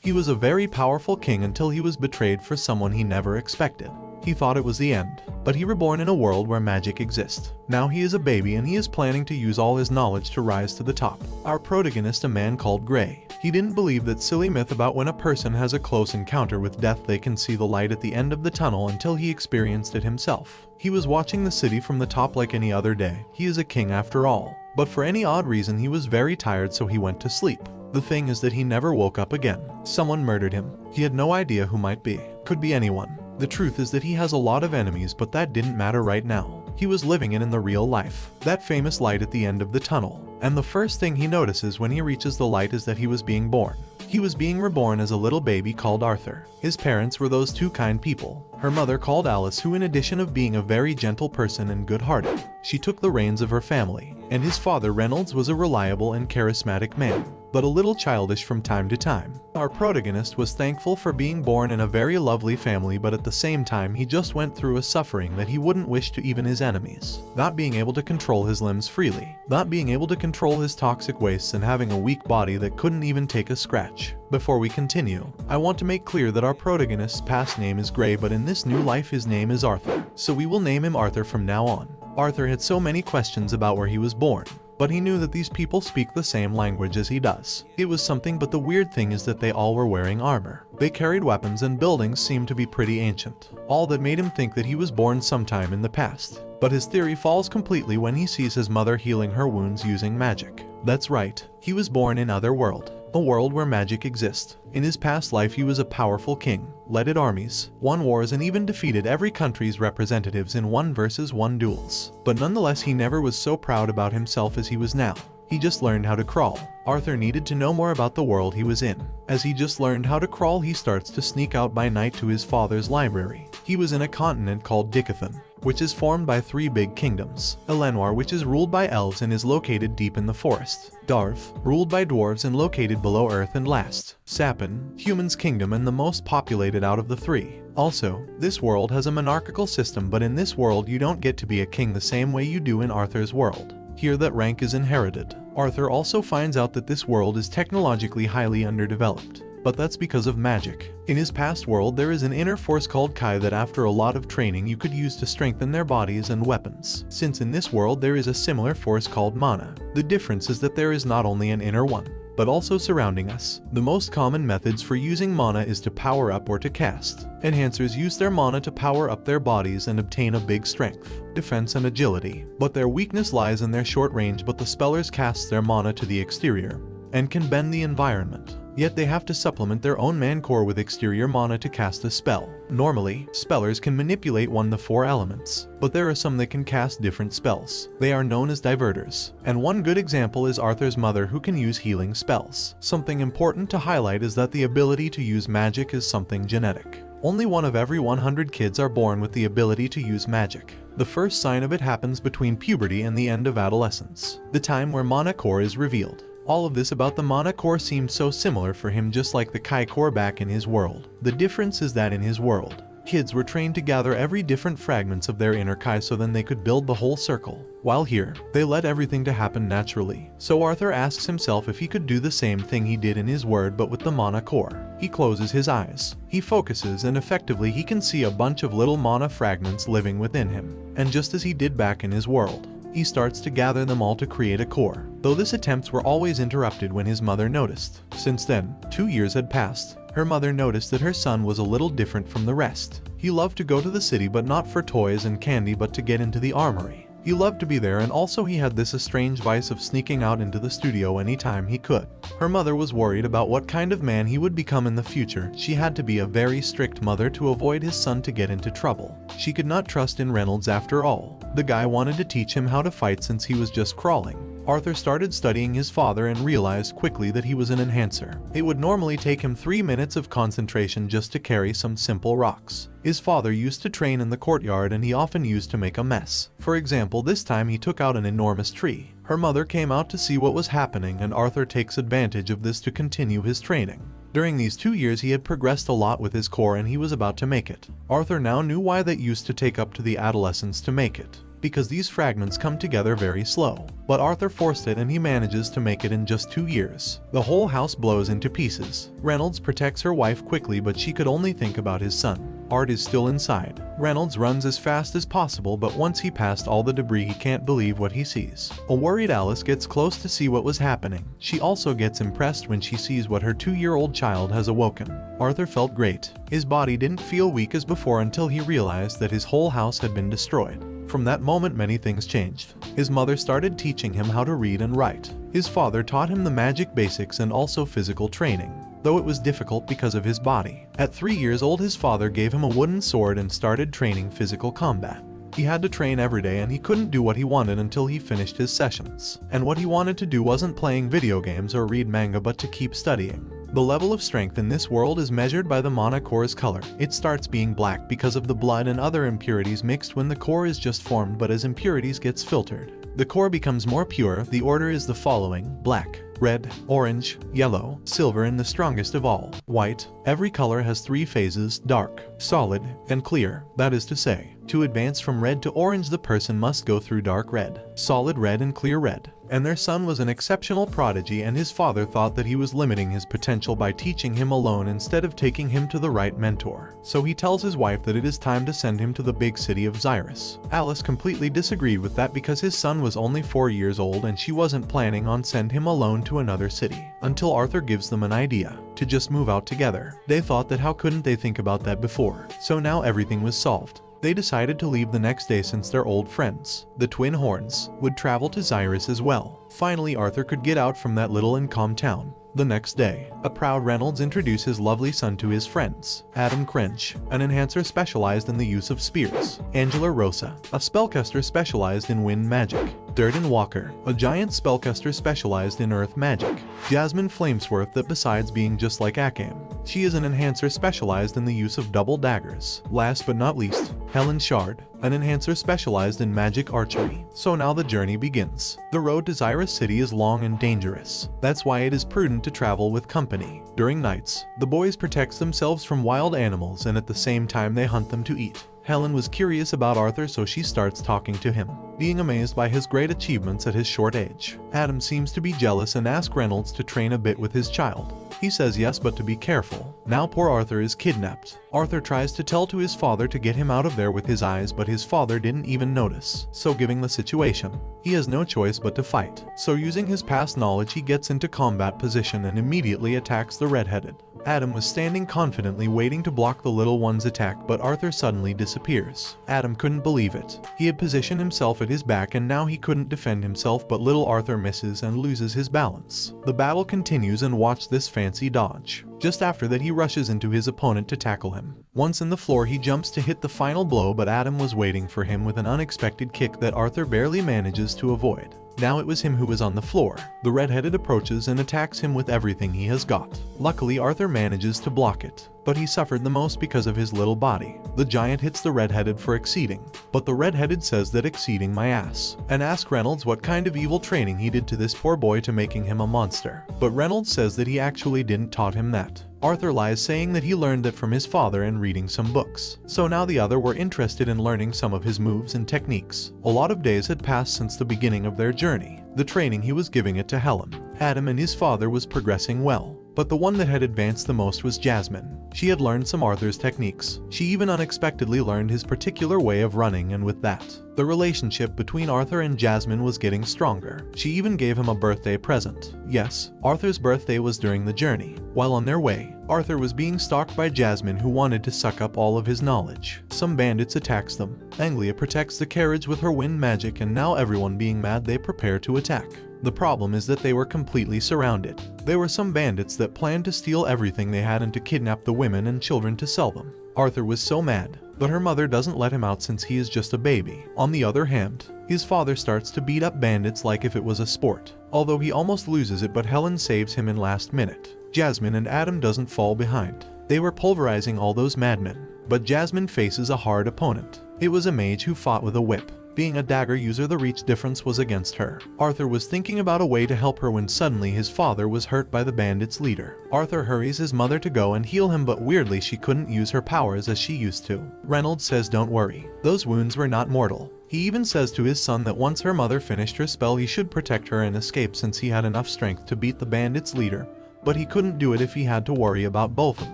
He was a very powerful king until he was betrayed for someone he never expected. He thought it was the end, but he reborn in a world where magic exists. Now he is a baby and he is planning to use all his knowledge to rise to the top. Our protagonist, a man called Gray. He didn't believe that silly myth about when a person has a close encounter with death they can see the light at the end of the tunnel until he experienced it himself. He was watching the city from the top like any other day. He is a king after all. But for any odd reason he was very tired, so he went to sleep. The thing is that he never woke up again. Someone murdered him. He had no idea who might be. Could be anyone. The truth is that he has a lot of enemies, but that didn't matter right now. He was living in the real life. That famous light at the end of the tunnel. And the first thing he notices when he reaches the light is that he was being born. He was being reborn as a little baby called Arthur. His parents were those two kind people. Her mother called Alice, who in addition of being a very gentle person and good-hearted, she took the reins of her family. And his father Reynolds was a reliable and charismatic man, but a little childish from time to time. Our protagonist was thankful for being born in a very lovely family, but at the same time he just went through a suffering that he wouldn't wish to even his enemies. Not being able to control his limbs freely, not being able to control his toxic wastes, and having a weak body that couldn't even take a scratch. Before we continue, I want to make clear that our protagonist's past name is Gray, but in this new life his name is Arthur, so we will name him Arthur from now on. Arthur had so many questions about where he was born, but he knew that these people speak the same language as he does. It was something, but the weird thing is that they all were wearing armor. They carried weapons and buildings seemed to be pretty ancient. All that made him think that he was born sometime in the past. But his theory falls completely when he sees his mother healing her wounds using magic. That's right, he was born in Otherworld, a world where magic exists. In his past life he was a powerful king, led armies, won wars, and even defeated every country's representatives in 1v1 duels. But nonetheless he never was so proud about himself as he was now. He just learned how to crawl. Arthur needed to know more about the world he was in. As he just learned how to crawl, he starts to sneak out by night to his father's library. He was in a continent called Dickathon, which is formed by 3 big kingdoms. Elenwar, which is ruled by elves and is located deep in the forest. Darv, ruled by dwarves and located below earth. And last, Sapin, humans' kingdom and the most populated out of the 3. Also, this world has a monarchical system, but in this world you don't get to be a king the same way you do in Arthur's world. Here that rank is inherited. Arthur also finds out that this world is technologically highly underdeveloped, but that's because of magic. In his past world there is an inner force called Kai that after a lot of training you could use to strengthen their bodies and weapons. Since in this world there is a similar force called mana. The difference is that there is not only an inner one, but also surrounding us. The most common methods for using mana is to power up or to cast. Enhancers use their mana to power up their bodies and obtain a big strength, defense, and agility. But their weakness lies in their short range, but the spellers cast their mana to the exterior and can bend the environment. Yet they have to supplement their own man core with exterior mana to cast a spell. Normally, spellers can manipulate 1 to 4 elements, but there are some that can cast different spells. They are known as diverters, and one good example is Arthur's mother, who can use healing spells. Something important to highlight is that the ability to use magic is something genetic. Only 1 of every 100 kids are born with the ability to use magic. The first sign of it happens between puberty and the end of adolescence, the time where mana core is revealed. All of this about the mana core seemed so similar for him, just like the Kai core back in his world. The difference is that in his world, kids were trained to gather every different fragments of their inner Kai so then they could build the whole circle. While here, they let everything to happen naturally. So Arthur asks himself if he could do the same thing he did in his world but with the mana core. He closes his eyes. He focuses and effectively he can see a bunch of little mana fragments living within him. And just as he did back in his world, he starts to gather them all to create a core, though his attempts were always interrupted when his mother noticed. Since then, 2 years had passed. Her mother noticed that her son was a little different from the rest. He loved to go to the city, but not for toys and candy, but to get into the armory. He loved to be there, and also he had this strange vice of sneaking out into the studio anytime he could. Her mother was worried about what kind of man he would become in the future. She had to be a very strict mother to avoid his son to get into trouble. She could not trust in Reynolds after all. The guy wanted to teach him how to fight since he was just crawling. Arthur started studying his father and realized quickly that he was an enhancer. It would normally take him 3 minutes of concentration just to carry some simple rocks. His father used to train in the courtyard and he often used to make a mess. For example, this time he took out an enormous tree. Her mother came out to see what was happening and Arthur takes advantage of this to continue his training. During these 2 years he had progressed a lot with his core and he was about to make it. Arthur now knew why that used to take up to the adolescence to make it. because these fragments come together very slow. But Arthur forced it and he manages to make it in just 2 years. The whole house blows into pieces. Reynolds protects her wife quickly, but she could only think about his son. Art is still inside. Reynolds runs as fast as possible, but once he passed all the debris, he can't believe what he sees. A worried Alice gets close to see what was happening. She also gets impressed when she sees what her 2-year-old child has awoken. Arthur felt great. His body didn't feel weak as before until he realized that his whole house had been destroyed. From that moment, many things changed. His mother started teaching him how to read and write. His father taught him the magic basics and also physical training, though it was difficult because of his body. At 3 years old, his father gave him a wooden sword and started training physical combat. He had to train every day and he couldn't do what he wanted until he finished his sessions. And what he wanted to do wasn't playing video games or read manga, but to keep studying. The level of strength in this world is measured by the mana core's color. It starts being black because of the blood and other impurities mixed when the core is just formed, but as impurities gets filtered, the core becomes more pure. The order is the following: black, red, orange, yellow, silver, and the strongest of all, white. Every color has 3 phases: dark, solid, and clear. That is to say, to advance from red to orange, the person must go through dark red, solid red, and clear red. And their son was an exceptional prodigy, and his father thought that he was limiting his potential by teaching him alone instead of taking him to the right mentor. So he tells his wife that it is time to send him to the big city of Xyrus. Alice completely disagreed with that because his son was only 4 years old and she wasn't planning on send him alone to another city, until Arthur gives them an idea to just move out together. They thought that how couldn't they think about that before? So now everything was solved. They decided to leave the next day since their old friends, the Twin Horns, would travel to Xyrus as well. Finally, Arthur could get out from that little and calm town. The next day, a proud Reynolds introduced his lovely son to his friends: Adam Cringe, an enhancer specialized in the use of spears; Angela Rosa, a spellcaster specialized in wind magic; Durden Walker, a giant spellcaster specialized in earth magic; Jasmine Flamesworth, that besides being just like Akam, she is an enhancer specialized in the use of double daggers; last but not least, Helen Shard, an enhancer specialized in magic archery. So now the journey begins. The road to Xyrus City is long and dangerous. That's why it is prudent to travel with company. During nights, the boys protect themselves from wild animals and at the same time they hunt them to eat. Helen was curious about Arthur, so she starts talking to him, being amazed by his great achievements at his short age. Adam seems to be jealous and asks Reynolds to train a bit with his child. He says yes, but to be careful. Now poor Arthur is kidnapped. Arthur tries to tell to his father to get him out of there with his eyes, but his father didn't even notice. So given the situation, he has no choice but to fight. So using his past knowledge, he gets into combat position and immediately attacks the redheaded. Adam was standing confidently waiting to block the little one's attack, but Arthur suddenly disappears. Adam couldn't believe it. He had positioned himself at his back and now he couldn't defend himself, but little Arthur misses and loses his balance. The battle continues, and watch this fancy dodge. Just after that, he rushes into his opponent to tackle him. Once in the floor, he jumps to hit the final blow, but Adam was waiting for him with an unexpected kick that Arthur barely manages to avoid. Now it was him who was on the floor. The red-headed approaches and attacks him with everything he has got. Luckily, Arthur manages to block it, but he suffered the most because of his little body. The giant hits the red-headed for exceeding, but the red-headed says that exceeding my ass, and asks Reynolds what kind of evil training he did to this poor boy to making him a monster. But Reynolds says that he actually didn't taught him that. Arthur lies, saying that he learned it from his father and reading some books. So now the other were interested in learning some of his moves and techniques. A lot of days had passed since the beginning of their journey. The training he was giving it to Helen. Adam and his father was progressing well, but the one that had advanced the most was Jasmine. She had learned some Arthur's techniques. She even unexpectedly learned his particular way of running, and with that, the relationship between Arthur and Jasmine was getting stronger. She even gave him a birthday present. Yes, Arthur's birthday was during the journey. While on their way, Arthur was being stalked by Jasmine, who wanted to suck up all of his knowledge. Some bandits attacks them. Anglia protects the carriage with her wind magic, and now everyone being mad, they prepare to attack. The problem is that they were completely surrounded. There were some bandits that planned to steal everything they had and to kidnap the women and children to sell them. Arthur was so mad, but her mother doesn't let him out since he is just a baby. On the other hand, his father starts to beat up bandits like if it was a sport, although he almost loses it, but Helen saves him in last minute. Jasmine and Adam doesn't fall behind. They were pulverizing all those madmen, but Jasmine faces a hard opponent. It was a mage who fought with a whip. Being a dagger user, the reach difference was against her. Arthur was thinking about a way to help her when suddenly his father was hurt by the bandits' leader. Arthur hurries his mother to go and heal him, but weirdly she couldn't use her powers as she used to. Reynolds says don't worry, those wounds were not mortal. He even says to his son that once her mother finished her spell he should protect her and escape since he had enough strength to beat the bandits' leader, but he couldn't do it if he had to worry about both of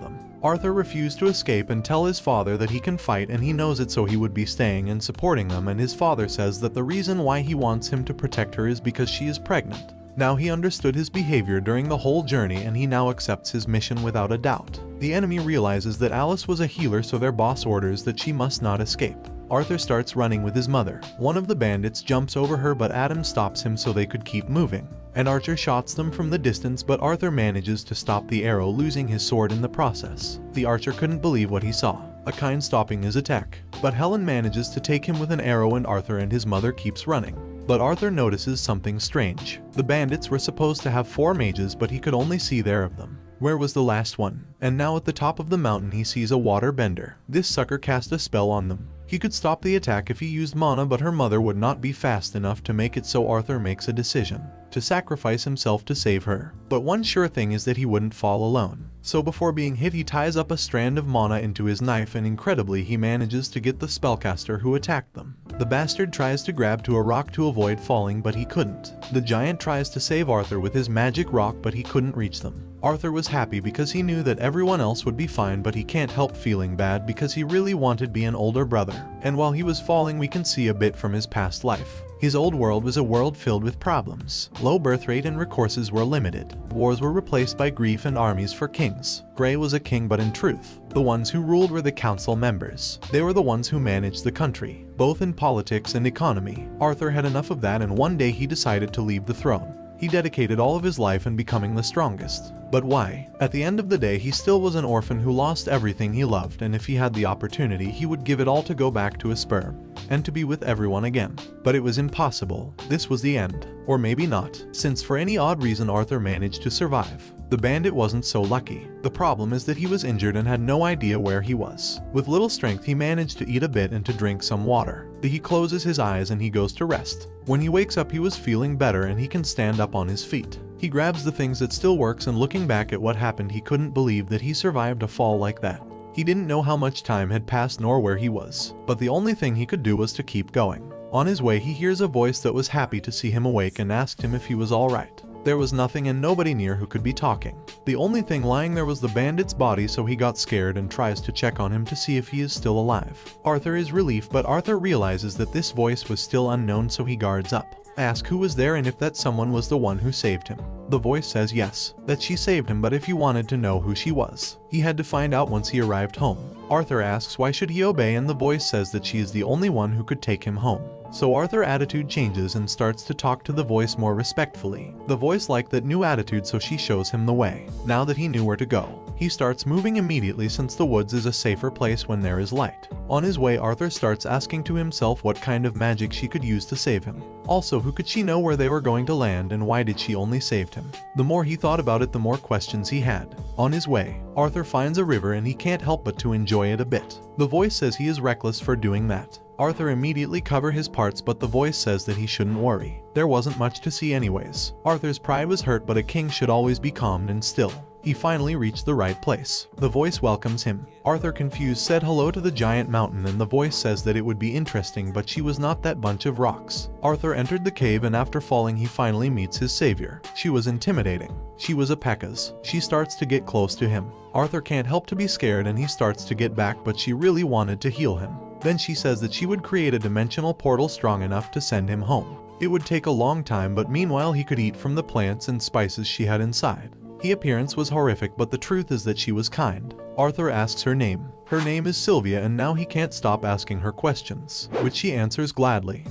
them. Arthur refused to escape and tell his father that he can fight and he knows it, so he would be staying and supporting them, and his father says that the reason why he wants him to protect her is because she is pregnant. Now he understood his behavior during the whole journey and he now accepts his mission without a doubt. The enemy realizes that Alice was a healer, so their boss orders that she must not escape. Arthur starts running with his mother. One of the bandits jumps over her but Adam stops him so they could keep moving. An archer shots them from the distance but Arthur manages to stop the arrow, losing his sword in the process. The archer couldn't believe what he saw. A kind stopping his attack. But Helen manages to take him with an arrow and Arthur and his mother keeps running. But Arthur notices something strange. The bandits were supposed to have 4 mages but he could only see there of them. Where was the last one? And now at the top of the mountain he sees a water bender. This sucker cast a spell on them. He could stop the attack if he used mana, but her mother would not be fast enough to make it, so Arthur makes a decision to sacrifice himself to save her. But one sure thing is that he wouldn't fall alone. So before being hit he ties up a strand of mana into his knife and incredibly he manages to get the spellcaster who attacked them. The bastard tries to grab to a rock to avoid falling but he couldn't. The giant tries to save Arthur with his magic rock but he couldn't reach them. Arthur was happy because he knew that everyone else would be fine, but he can't help feeling bad because he really wanted to be an older brother. And while he was falling we can see a bit from his past life. His old world was a world filled with problems. Low birth rate and resources were limited. Wars were replaced by grief and armies for kings. Grey was a king, but in truth, the ones who ruled were the council members. They were the ones who managed the country, both in politics and economy. Arthur had enough of that and one day he decided to leave the throne. He dedicated all of his life in becoming the strongest. But why? At the end of the day he still was an orphan who lost everything he loved, and if he had the opportunity he would give it all to go back to his sperm and to be with everyone again. But it was impossible. This was the end. Or maybe not, since for any odd reason Arthur managed to survive. The bandit wasn't so lucky. The problem is that he was injured and had no idea where he was. With little strength he managed to eat a bit and to drink some water. He closes his eyes and he goes to rest. When he wakes up he was feeling better and he can stand up on his feet. He grabs the things that still works and looking back at what happened he couldn't believe that he survived a fall like that. He didn't know how much time had passed nor where he was, but the only thing he could do was to keep going. On his way he hears a voice that was happy to see him awake and asked him if he was alright. There was nothing and nobody near who could be talking. The only thing lying there was the bandit's body, so he got scared and tries to check on him to see if he is still alive. Arthur is relieved, but Arthur realizes that this voice was still unknown, so he guards up. Ask who was there and if that someone was the one who saved him. The voice says yes, that she saved him, but if he wanted to know who she was, he had to find out once he arrived home. Arthur asks why should he obey, and the voice says that she is the only one who could take him home. So Arthur's attitude changes and starts to talk to the voice more respectfully. The voice liked that new attitude, so she shows him the way. Now that he knew where to go, he starts moving immediately since the woods is a safer place when there is light. On his way Arthur starts asking to himself what kind of magic she could use to save him. Also, who could she know where they were going to land and why did she only save him? The more he thought about it, the more questions he had. On his way, Arthur finds a river and he can't help but to enjoy it a bit. The voice says he is reckless for doing that. Arthur immediately covers his parts, but the voice says that he shouldn't worry. There wasn't much to see anyways. Arthur's pride was hurt, but a king should always be calm and still. He finally reached the right place. The voice welcomes him. Arthur, confused, said hello to the giant mountain, and the voice says that it would be interesting, but she was not that bunch of rocks. Arthur entered the cave, and after falling he finally meets his savior. She was intimidating. She was a Pekka's. She starts to get close to him. Arthur can't help to be scared and he starts to get back, but she really wanted to heal him. Then she says that she would create a dimensional portal strong enough to send him home. It would take a long time, but meanwhile he could eat from the plants and spices she had inside. Her appearance was horrific, but the truth is that she was kind. Arthur asks her name. Her name is Sylvia, and now he can't stop asking her questions, which she answers gladly.